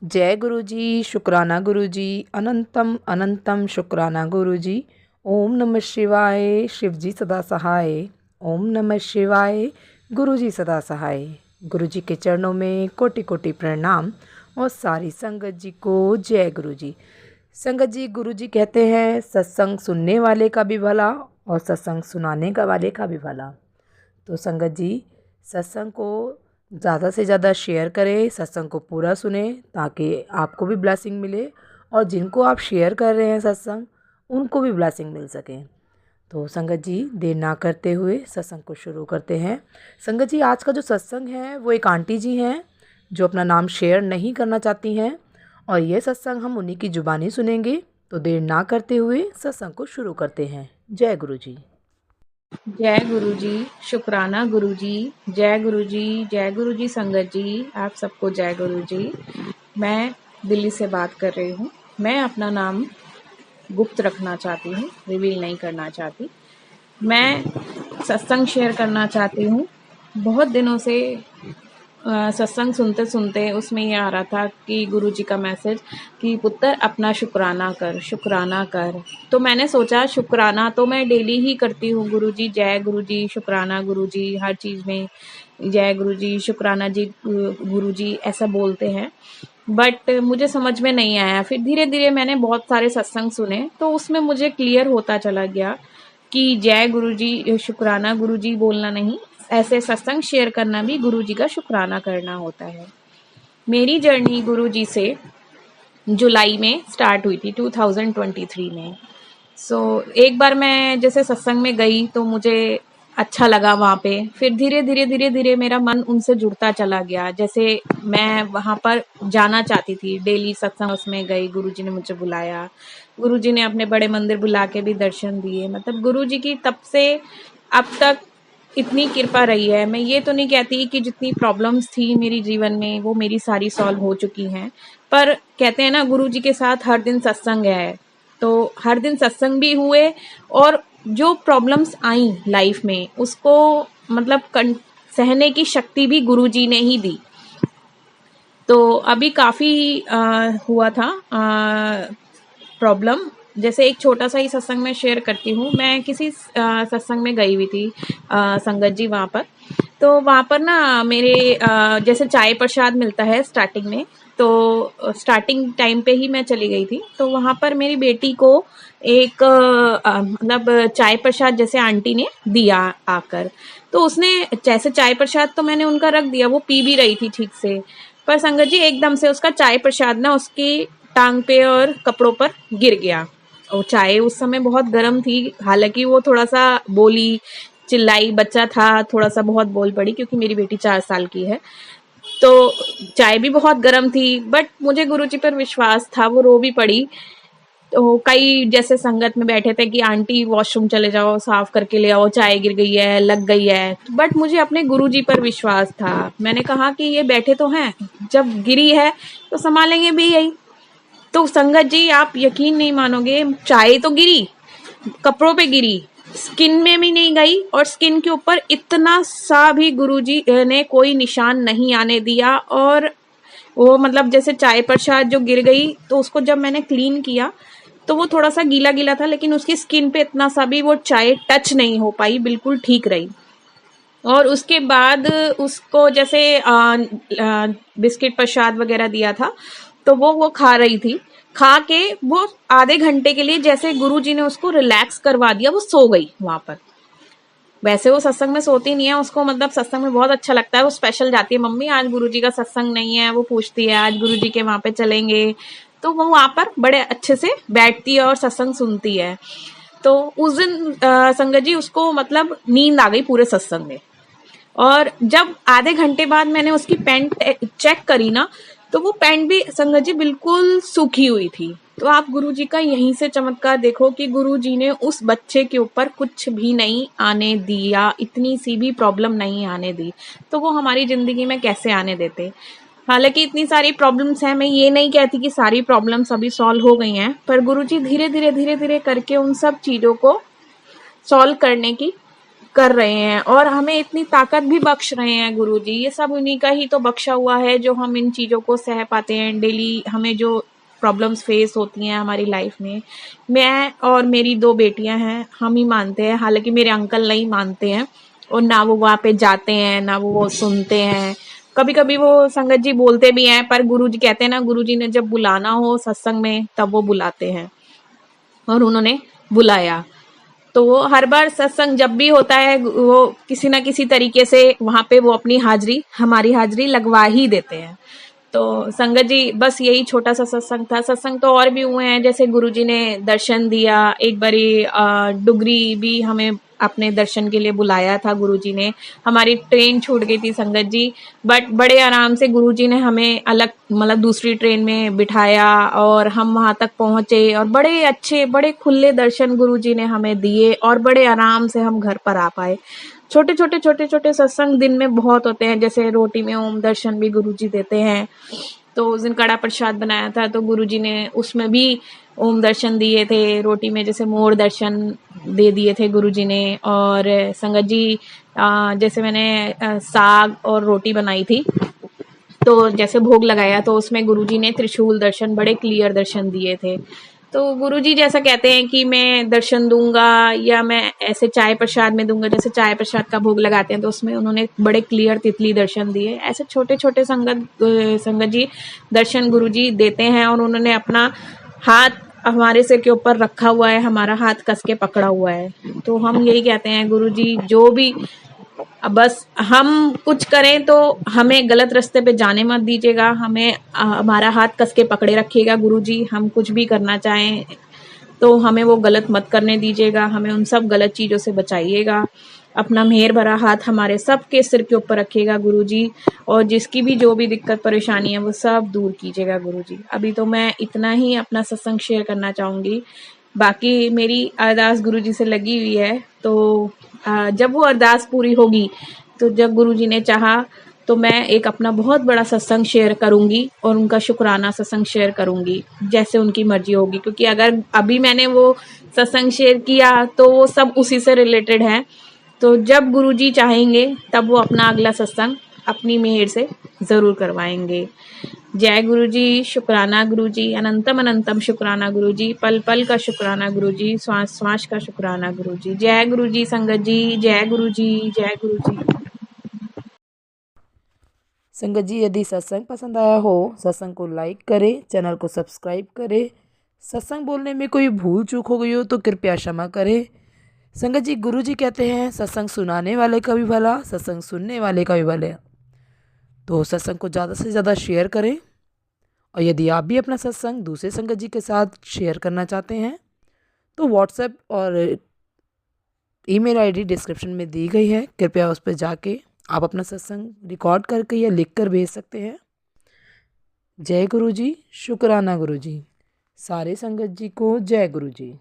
जय गुरु जी, शुक्राना गुरु जी, अनंतम अनंतम शुक्राना गुरु जी। ओम नमः शिवाय, शिव जी सदा सहाय। ओम नमः शिवाय, गुरु जी सदा सहाय। गुरु जी के चरणों में कोटि कोटि प्रणाम और सारी संगत जी को जय गुरु जी। संगत जी, गुरु जी कहते हैं सत्संग सुनने वाले का भी भला और सत्संग सुनाने का वाले का भी भला। तो संगत जी, सत्संग को ज़्यादा से ज़्यादा शेयर करें, सत्संग को पूरा सुने ताकि आपको भी ब्लेसिंग मिले और जिनको आप शेयर कर रहे हैं सत्संग, उनको भी ब्लेसिंग मिल सके। तो संगत जी, देर ना करते हुए सत्संग को शुरू करते हैं। संगत जी, आज का जो सत्संग है वो एक आंटी जी हैं जो अपना नाम शेयर नहीं करना चाहती हैं और ये सत्संग हम उन्हीं की ज़ुबानी सुनेंगे। तो देर ना करते हुए सत्संग को शुरू करते हैं। जय गुरु जी। जय गुरु जी, शुक्राना गुरु जी, जय गुरु जी, जय गुरु जी। संगत जी, आप सबको जय गुरु जी। मैं दिल्ली से बात कर रही हूँ। मैं अपना नाम गुप्त रखना चाहती हूँ, रिवील नहीं करना चाहती। मैं सत्संग शेयर करना चाहती हूँ। बहुत दिनों से सत्संग सुनते सुनते उसमें ये आ रहा था कि गुरुजी का मैसेज कि पुत्र अपना शुक्राना कर, शुक्राना कर। तो मैंने सोचा शुक्राना तो मैं डेली ही करती हूँ। गुरुजी जय गुरुजी, शुक्राना गुरुजी, हर चीज़ में जय गुरुजी, शुक्राना जी गुरुजी ऐसा बोलते हैं। बट मुझे समझ में नहीं आया। फिर धीरे धीरे मैंने बहुत सारे सत्संग सुने तो उसमें मुझे क्लियर होता चला गया कि जय गुरुजी, शुक्राना गुरुजी बोलना नहीं, ऐसे सत्संग शेयर करना भी गुरुजी का शुक्राना करना होता है। मेरी जर्नी गुरुजी से जुलाई में स्टार्ट हुई थी 2023 में। एक बार मैं जैसे सत्संग में गई तो मुझे अच्छा लगा वहाँ पे। फिर धीरे धीरे मेरा मन उनसे जुड़ता चला गया। जैसे मैं वहाँ पर जाना चाहती थी, डेली सत्संग उसमें गई, गुरुजी ने मुझे बुलाया। गुरुजी ने अपने बड़े मंदिर बुला के भी दर्शन दिए। मतलब गुरुजी की तब से अब तक इतनी कृपा रही है। मैं ये तो नहीं कहती कि जितनी प्रॉब्लम्स थी मेरी जीवन में वो मेरी सारी सॉल्व हो चुकी हैं, पर कहते हैं ना गुरुजी के साथ हर दिन सत्संग है। तो हर दिन सत्संग भी हुए और जो प्रॉब्लम्स आई लाइफ में उसको मतलब सहने की शक्ति भी गुरुजी ने ही दी। तो अभी काफी हुआ था प्रॉब्लम। जैसे एक छोटा सा ही सत्संग में शेयर करती हूँ। मैं किसी सत्संग में गई हुई थी, संगत जी वहाँ पर। तो वहाँ पर ना मेरे जैसे चाय प्रसाद मिलता है स्टार्टिंग में, तो स्टार्टिंग टाइम पे ही मैं चली गई थी। तो वहाँ पर मेरी बेटी को एक मतलब चाय प्रसाद जैसे आंटी ने दिया आकर। तो उसने जैसे चाय प्रसाद तो मैंने उनका रख दिया, वो पी भी रही थी ठीक से। पर संगत जी एकदम से उसका चाय प्रसाद ना उसकी टांग पे और कपड़ों पर गिर गया। और चाय उस समय बहुत गर्म थी, हालांकि वो थोड़ा सा बोली, चिल्लाई, बच्चा था, थोड़ा सा बहुत बोल पड़ी क्योंकि मेरी बेटी 4 साल की है। तो चाय भी बहुत गर्म थी, बट मुझे गुरुजी पर विश्वास था, वो रो भी पड़ी। तो कई जैसे संगत में बैठे थे कि आंटी वॉशरूम चले जाओ, साफ करके ले आओ, चाय गिर गई है, लग गई है। बट मुझे अपने गुरुजी पर विश्वास था। मैंने कहा कि ये बैठे तो हैं, जब गिरी है तो संभालेंगे भी यही। तो संगत जी आप यकीन नहीं मानोगे, चाय तो गिरी, कपड़ों पे गिरी, स्किन में भी नहीं गई और स्किन के ऊपर इतना सा भी गुरुजी ने कोई निशान नहीं आने दिया। और वो मतलब जैसे चाय प्रसाद जो गिर गई तो उसको जब मैंने क्लीन किया तो वो थोड़ा सा गीला गीला था, लेकिन उसकी स्किन पे इतना सा भी वो चाय टच नहीं हो पाई, बिल्कुल ठीक रही। और उसके बाद उसको जैसे बिस्किट प्रसाद वगैरह दिया था तो वो खा रही थी। खा के वो आधे घंटे के लिए जैसे गुरुजी ने उसको रिलैक्स करवा दिया, वो सो गई वहां पर। वैसे वो सत्संग में सोती नहीं है, उसको मतलब सत्संग में बहुत अच्छा लगता है। वो स्पेशल जाती है, मम्मी आज गुरुजी का सत्संग नहीं है, वो पूछती है आज गुरुजी के वहां पे चलेंगे। तो वो वहां पर बड़े अच्छे से बैठती है और सत्संग सुनती है। तो उस दिन संगत जी उसको मतलब नींद आ गई पूरे सत्संग में। और जब आधे घंटे बाद मैंने उसकी पैंट चेक करी ना, तो वो पैंट भी संगत जी बिल्कुल सूखी हुई थी। तो आप गुरुजी का यहीं से चमत्कार देखो कि गुरुजी ने उस बच्चे के ऊपर कुछ भी नहीं आने दिया, इतनी सी भी प्रॉब्लम नहीं आने दी। तो वो हमारी जिंदगी में कैसे आने देते। हालांकि इतनी सारी प्रॉब्लम्स हैं, मैं ये नहीं कहती कि सारी प्रॉब्लम्स अभी सॉल्व हो गई हैं, पर गुरुजी धीरे धीरे करके उन सब चीजों को सॉल्व करने की कर रहे हैं और हमें इतनी ताकत भी बख्श रहे हैं गुरुजी। ये सब उन्हीं का ही तो बख्शा हुआ है जो हम इन चीज़ों को सह पाते हैं। डेली हमें जो प्रॉब्लम्स फेस होती हैं हमारी लाइफ में, मैं और मेरी 2 बेटियां हैं, हम ही मानते हैं। हालांकि मेरे अंकल नहीं मानते हैं और ना वो वहाँ पे जाते हैं, ना वो सुनते हैं। कभी कभी वो संगत जी बोलते भी हैं, पर गुरुजी कहते हैं ना, गुरुजी ने जब बुलाना हो सत्संग में तब वो बुलाते हैं, और उन्होंने बुलाया। तो वो हर बार सत्संग जब भी होता है वो किसी ना किसी तरीके से वहां पे वो अपनी हाजिरी, हमारी हाजिरी लगवा ही देते हैं। तो संगत जी, बस यही छोटा सा सत्संग था। सत्संग तो और भी हुए हैं, जैसे गुरुजी ने दर्शन दिया। एक बारी डुगरी भी हमें अपने दर्शन के लिए बुलाया था गुरुजी ने। हमारी ट्रेन छूट गई थी संगत जी, बट बड़े आराम से गुरुजी ने हमें अलग मतलब दूसरी ट्रेन में बिठाया और हम वहां तक पहुंचे, और बड़े अच्छे बड़े खुले दर्शन गुरुजी ने हमें दिए और बड़े आराम से हम घर पर आ पाए। छोटे छोटे सत्संग दिन में बहुत होते हैं, जैसे रोटी में ओम दर्शन भी गुरुजी देते हैं। तो उस दिन कड़ा प्रसाद बनाया था तो गुरुजी ने उसमें भी ओम दर्शन दिए थे। रोटी में जैसे मोर दर्शन दे दिए थे गुरुजी ने। और संगत जी, जैसे मैंने साग और रोटी बनाई थी, तो जैसे भोग लगाया तो उसमें गुरुजी ने त्रिशूल दर्शन, बड़े क्लियर दर्शन दिए थे। तो गुरुजी जैसा कहते हैं कि मैं दर्शन दूंगा या मैं ऐसे चाय प्रसाद में दूंगा, जैसे चाय प्रसाद का भोग लगाते हैं तो उसमें उन्होंने बड़े क्लियर तितली दर्शन दिए। ऐसे छोटे छोटे संगत जी दर्शन गुरुजी देते हैं, और उन्होंने अपना हाथ हमारे सिर के ऊपर रखा हुआ है, हमारा हाथ कस के पकड़ा हुआ है। तो हम यही कहते हैं, गुरुजी जो भी, अब बस हम कुछ करें तो हमें गलत रास्ते पे जाने मत दीजिएगा, हमें हमारा हाथ कस के पकड़े रखिएगा गुरुजी। हम कुछ भी करना चाहें तो हमें वो गलत मत करने दीजिएगा, हमें उन सब गलत चीज़ों से बचाइएगा। अपना मेहर भरा हाथ हमारे सबके सिर के ऊपर रखिएगा गुरुजी, और जिसकी भी जो भी दिक्कत परेशानी है वो सब दूर कीजिएगा गुरुजी। अभी तो मैं इतना ही अपना सत्संग शेयर करना चाहूँगी। बाकी मेरी अरदास गुरुजी से लगी हुई है, तो जब वो अरदास पूरी होगी तो जब गुरुजी ने चाहा तो मैं एक अपना बहुत बड़ा सत्संग शेयर करूंगी और उनका शुक्राना सत्संग शेयर करूंगी, जैसे उनकी मर्जी होगी। क्योंकि अगर अभी मैंने वो सत्संग शेयर किया तो वो सब उसी से रिलेटेड है। तो जब गुरुजी चाहेंगे तब वो अपना अगला सत्संग अपनी मेहर से जरूर करवाएंगे। जय गुरुजी, शुक्राना गुरुजी, अनंतम अनंतम शुक्राना गुरुजी, पल पल का शुक्राना गुरुजी, श्वास श्वास का शुक्राना गुरुजी। जय गुरुजी संगत जी, जय गुरुजी, जय गुरुजी। संगत जी, यदि सत्संग पसंद आया हो, सत्संग को लाइक करें, चैनल को सब्सक्राइब करें। सत्संग बोलने में कोई भूल चूक हो गई हो तो कृपया क्षमा करें। संगत जी, गुरु जी कहते हैं सत्संग सुनाने वाले का भी भला, सत्संग सुनने वाले का भी भला। तो सत्संग को ज़्यादा से ज़्यादा शेयर करें, और यदि आप भी अपना सत्संग दूसरे संगत जी के साथ शेयर करना चाहते हैं तो व्हाट्सएप और ईमेल आईडी डिस्क्रिप्शन में दी गई है, कृपया उस पर जाके आप अपना सत्संग रिकॉर्ड करके या लिख कर भेज सकते हैं। जय गुरु जी, शुक्राना गुरु जी। सारे संगत जी को जय गुरु जी।